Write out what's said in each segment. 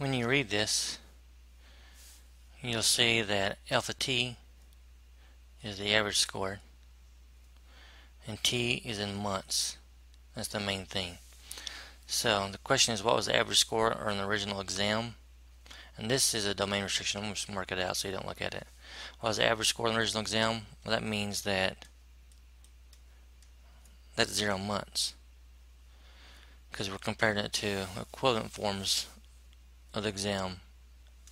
When you read this, you'll see that alpha t is the average score and t is in months. That's the main thing. So the question is, what was the average score on the original exam? And this is a domain restriction. I'm going to mark it out so you don't look at it. What was the average score on the original exam? Well, that means that that's 0 months, because we're comparing it to equivalent forms of the exam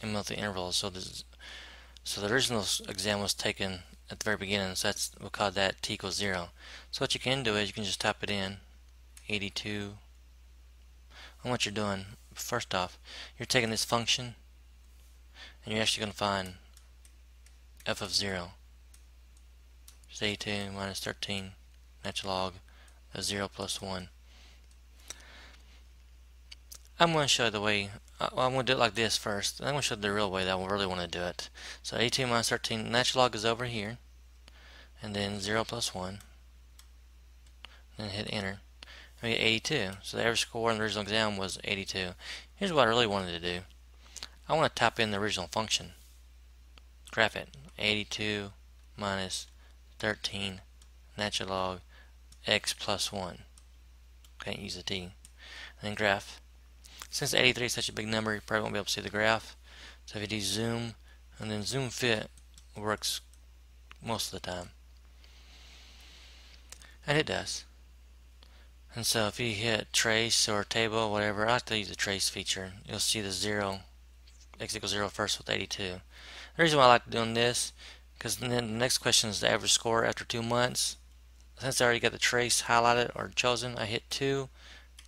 in monthly intervals. So the original exam was taken at the very beginning, so we'll call that t equals 0. So what you can do is you can just type it in, 82. And what you're doing, first off, you're taking this function and you're actually going to find f of 0. It's 82 minus 13 natural log of 0 plus 1. I'm going to show you the way. I'm going to do it like this first. I'm going to show you the real way that I really want to do it. So 82 minus 13, natural log is over here, and then 0 plus 1. Then hit enter. And we get 82. So the average score in the original exam was 82. Here's what I really wanted to do. I want to type in the original function. Graph it. 82 minus 13 natural log x plus 1. Can't use the t. And then graph. Since 83 is such a big number, you probably won't be able to see the graph. So if you do zoom, and then zoom fit works most of the time. And it does. And so if you hit trace or table, whatever, I like to use the trace feature. You'll see the 0, x equals 0 first with 82. The reason why I like doing this, because then the next question is the average score after 2 months. Since I already got the trace highlighted or chosen, I hit 2,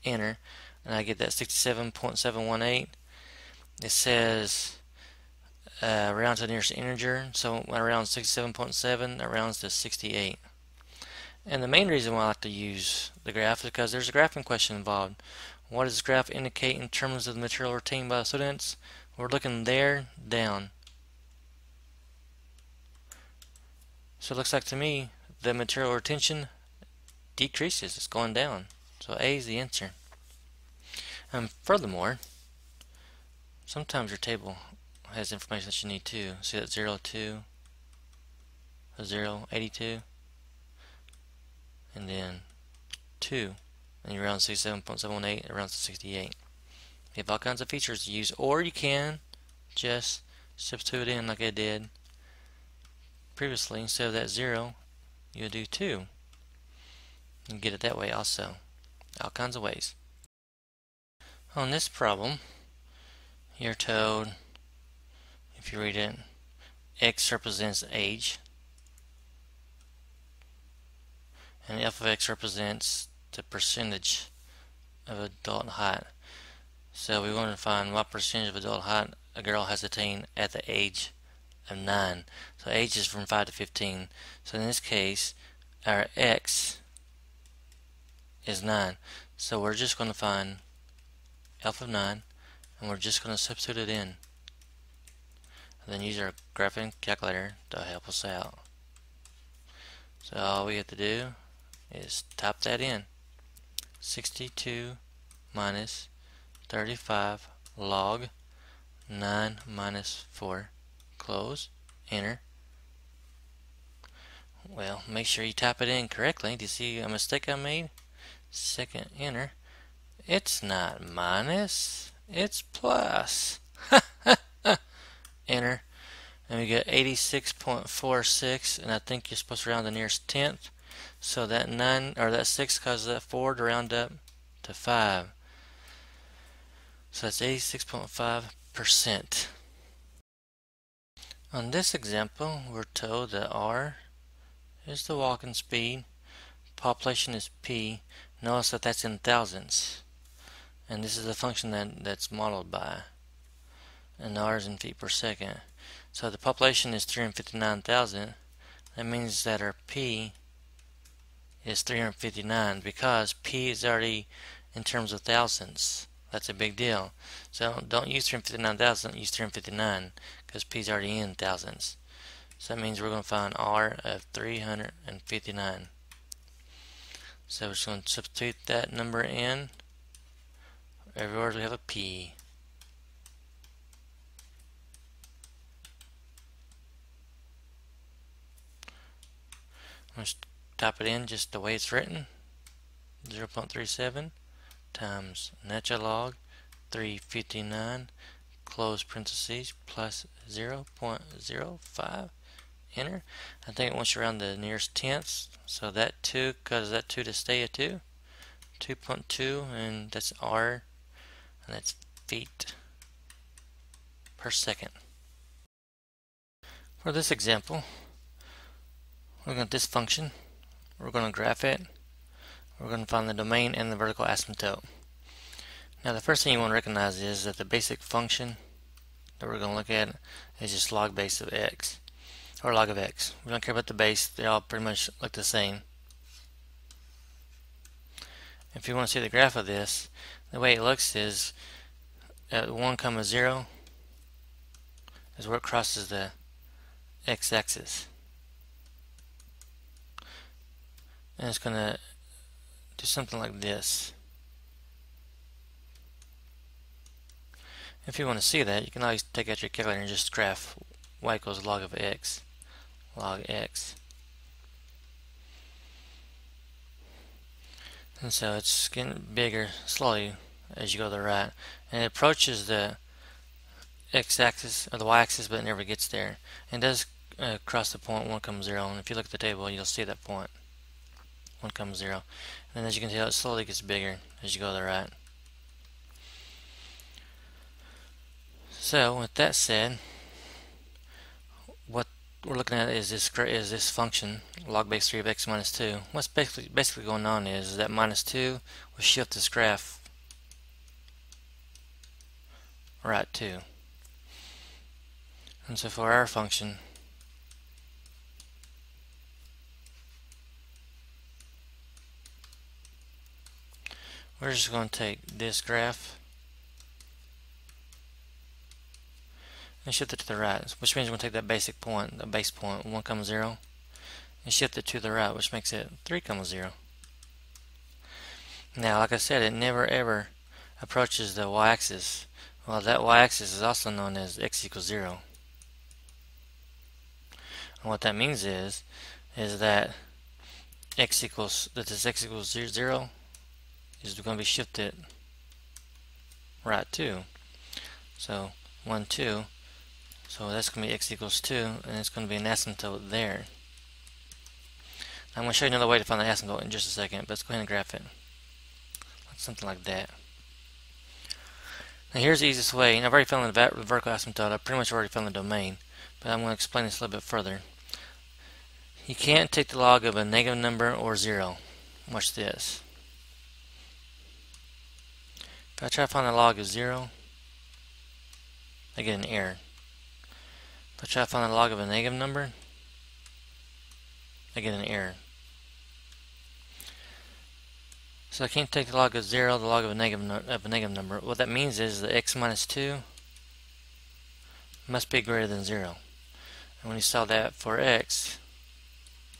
enter, and I get that 67.718. It says round to the nearest integer, so when I round 67.7, it rounds to 68. And the main reason why I like to use the graph is because there's a graphing question involved. What does this graph indicate in terms of the material retained by the students? We're looking there, down. So it looks like to me the material retention decreases, it's going down. So A is the answer. Furthermore, sometimes your table has information that you need too. See that 0, 2, 0, 82, and then 2, and you round 67.718, it rounds to 68. You have all kinds of features to use, or you can just substitute it in like I did previously. Instead of that 0, you'll do 2. And get it that way also. All kinds of ways. On this problem, you're told, if you read it, x represents age, and f of x represents the percentage of adult height. So we want to find what percentage of adult height a girl has attained at the age of 9. So age is from 5 to 15. So in this case, our x is 9. So we're just going to find f of 9, and we're just going to substitute it in. And then use our graphing calculator to help us out. So all we have to do is type that in. 62 minus 35 log 9 minus 4. Close. Enter. Well, make sure you type it in correctly. Do you see a mistake I made? Second enter. It's not minus, it's plus. Enter. And we get 86.46, and I think you're supposed to round the nearest tenth. So that 9 or that 6 causes that 4 to round up to 5. So that's 86.5%. On this example, we're told that R is the walking speed, population is P. Notice that that's in thousands, and this is the function that's modeled by, and R is in feet per second. So the population is 359,000. That means that our P is 359 because P is already in terms of thousands. That's a big deal. So don't use 359,000, use 359 because P is already in thousands. So that means we're going to find R of 359. So we're just going to substitute that number in. Everywhere we have a P. I'm going to type it in just the way it's written. 0.37 times natural log 359 close parentheses plus 0.05, enter. I think it wants you around the nearest tenths, so that 2 causes that 2 to stay a 2. 2.2, and that's R, and that's feet per second. For this example, we're going to this function, we're going to graph it, we're going to find the domain and the vertical asymptote. Now the first thing you want to recognize is that the basic function that we're going to look at is just log base of x, or log of x. We don't care about the base, they all pretty much look the same. If you want to see the graph of this, the way it looks is at 1, 0 is where it crosses the x-axis. And it's going to do something like this. If you want to see that, you can always take out your calculator and just graph y equals log of x, log x. And so it's getting bigger slowly as you go to the right, and it approaches the x-axis or the y-axis, but it never gets there. And it does cross the point 1, 0, and if you look at the table, you'll see that point 1, 0. And as you can tell, it slowly gets bigger as you go to the right. So with that said, what we're looking at is this function log base 3 of x minus 2. What's basically going on is that minus 2 will shift this graph right 2. And so for our function, we're just going to take this graph and shift it to the right, which means we're going to take that basic point, the base point 1, 0, and shift it to the right, which makes it 3, 0. Now, like I said, it never ever approaches the y-axis. Well, that y-axis is also known as x equals 0. And what that means is that this x equals 0 is going to be shifted right 2. So 1, 2. So that's going to be x equals 2, and it's going to be an asymptote there. I'm going to show you another way to find the asymptote in just a second, but let's go ahead and graph it. Something like that. Now here's the easiest way, and I've already found the vertical asymptote. I've pretty much already found the domain, but I'm going to explain this a little bit further. You can't take the log of a negative number or 0. Watch this. If I try to find the log of 0, I get an error. If I try to find the log of a negative number, I get an error. So I can't take the log of 0, the log of a negative number. What that means is that x minus 2 must be greater than 0. And when you solve that for x,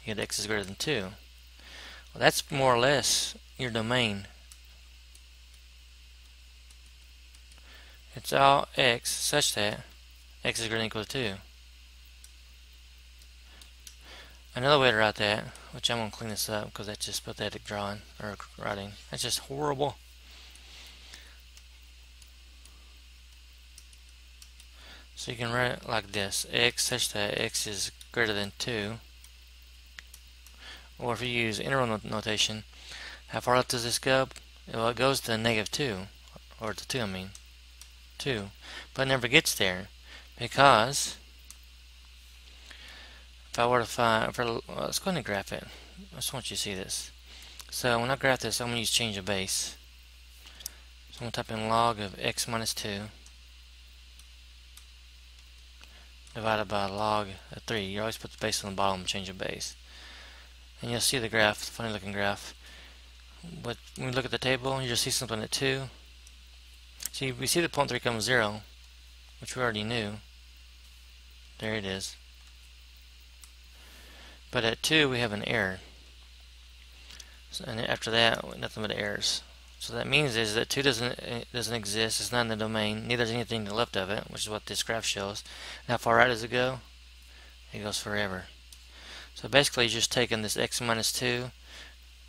you get x is greater than 2. Well, that's more or less your domain. It's all x such that x is greater than or equal to 2. Another way to write that, which I'm going to clean this up because that's just pathetic drawing or writing. That's just horrible. So you can write it like this: x such that x is greater than 2. Or if you use integral notation, how far left does this go? Well, it goes to negative 2, or to 2, I mean 2, but it never gets there because if I were to find, let's go ahead and graph it. I just want you to see this. So when I graph this, I'm going to use change of base. So I'm going to type in log of x minus 2 divided by log of 3. You always put the base on the bottom and change of base. And you'll see the graph, the funny looking graph. But when we look at the table, you just see something at 2. See, we see the point 3, 0, which we already knew. There it is. But at 2 we have an error. So, and after that, nothing but errors. So that means is that 2 doesn't exist. It's not in the domain. Neither is anything to the left of it, which is what this graph shows. Now, how far right does it go? It goes forever. So basically you're just taking this x minus 2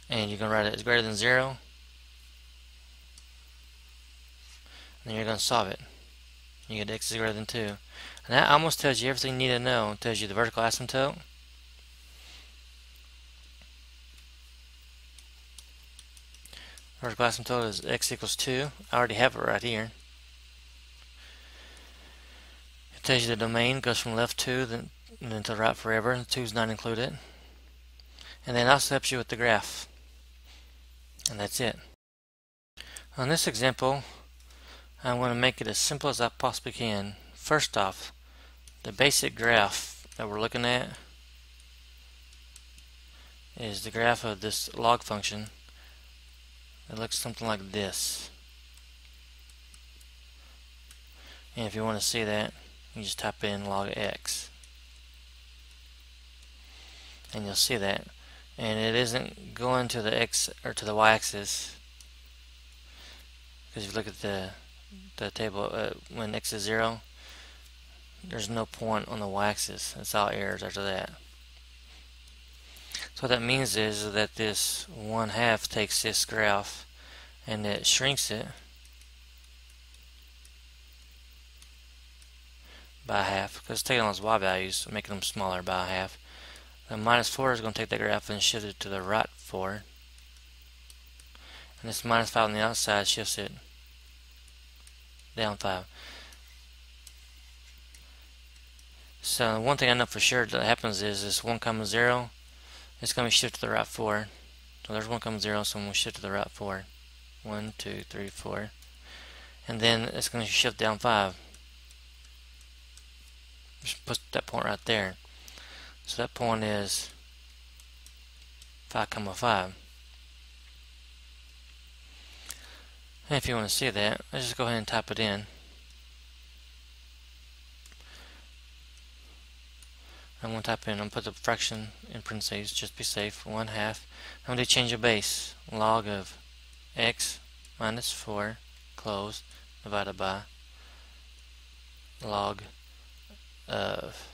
and you're going to write it as greater than 0, and you're going to solve it. You get x is greater than 2. And that almost tells you everything you need to know. It tells you the vertical asymptote, vertical asymptote is x equals 2. I already have it right here. It tells you the domain goes from left 2 then to the right forever. The 2 is not included. And then it also helps you with the graph. And that's it. On this example, I'm going to make it as simple as I possibly can. First off, the basic graph that we're looking at is the graph of this log function. It looks something like this. And if you want to see that, you just type in log x. And you'll see that. And it isn't going to the x or to the y-axis, because if you look at the table, when x is 0, there's no point on the y-axis. It's all errors after that. So what that means is that this 1/2 takes this graph and it shrinks it by half, because it's taking all those y values, making them smaller by half. The -4 is going to take that graph and shift it to the right 4. And this -5 on the outside shifts it down 5. So one thing I know for sure that happens is this 1, 0, it's going to be shifted to the right 4. So there's 1, 0, so we'll shift to the right 4. 1, 2, 3, 4. And then it's going to shift down 5. Just put that point right there. So that point is 5, 5. And if you want to see that, let's just go ahead and type it in. I'm going to type in, I'm going to put the fraction in parentheses, just be safe, 1/2. I'm going to change the base, log of x minus 4, close, divided by log of,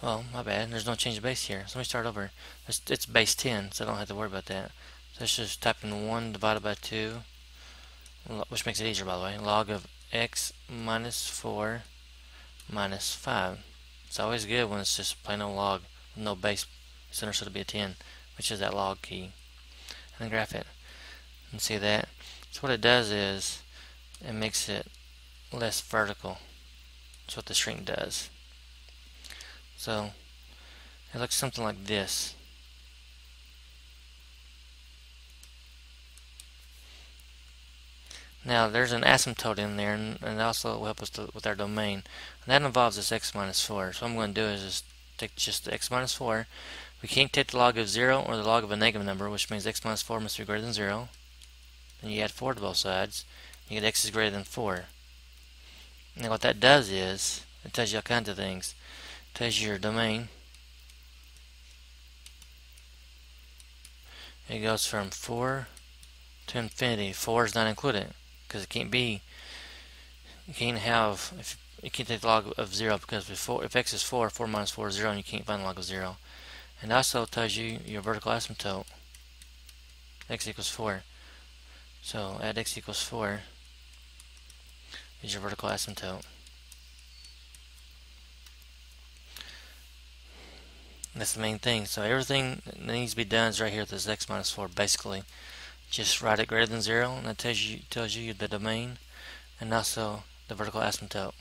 well, my bad, there's no change of base here. So let me start over. It's base 10, so I don't have to worry about that. So let's just type in 1 divided by 2, which makes it easier, by the way. Log of x minus 4 minus 5. It's always good when it's just plain old log with no base. It's understood to be a 10, which is that log key. And then graph it. And see that? So what it does is it makes it less vertical. That's what the shrink does. So it looks something like this. Now there's an asymptote in there, and it also will help us with our domain. And that involves this x minus 4. So what I'm going to do is just take just the x minus 4. We can't take the log of 0 or the log of a negative number, which means x minus 4 must be greater than 0. Then you add 4 to both sides. You get x is greater than 4. Now what that does is, it tells you all kinds of things. It tells you your domain. It goes from 4 to infinity. 4 is not included, because it can't be, you can't have, if you can't take the log of 0, because if x is 4, 4 minus 4 is 0, and you can't find the log of 0. And also tells you your vertical asymptote, x equals 4. So at x equals 4 is your vertical asymptote. That's the main thing. So everything that needs to be done is right here at this x minus 4, basically. Just write it greater than 0, and that tells you the domain and also the vertical asymptote.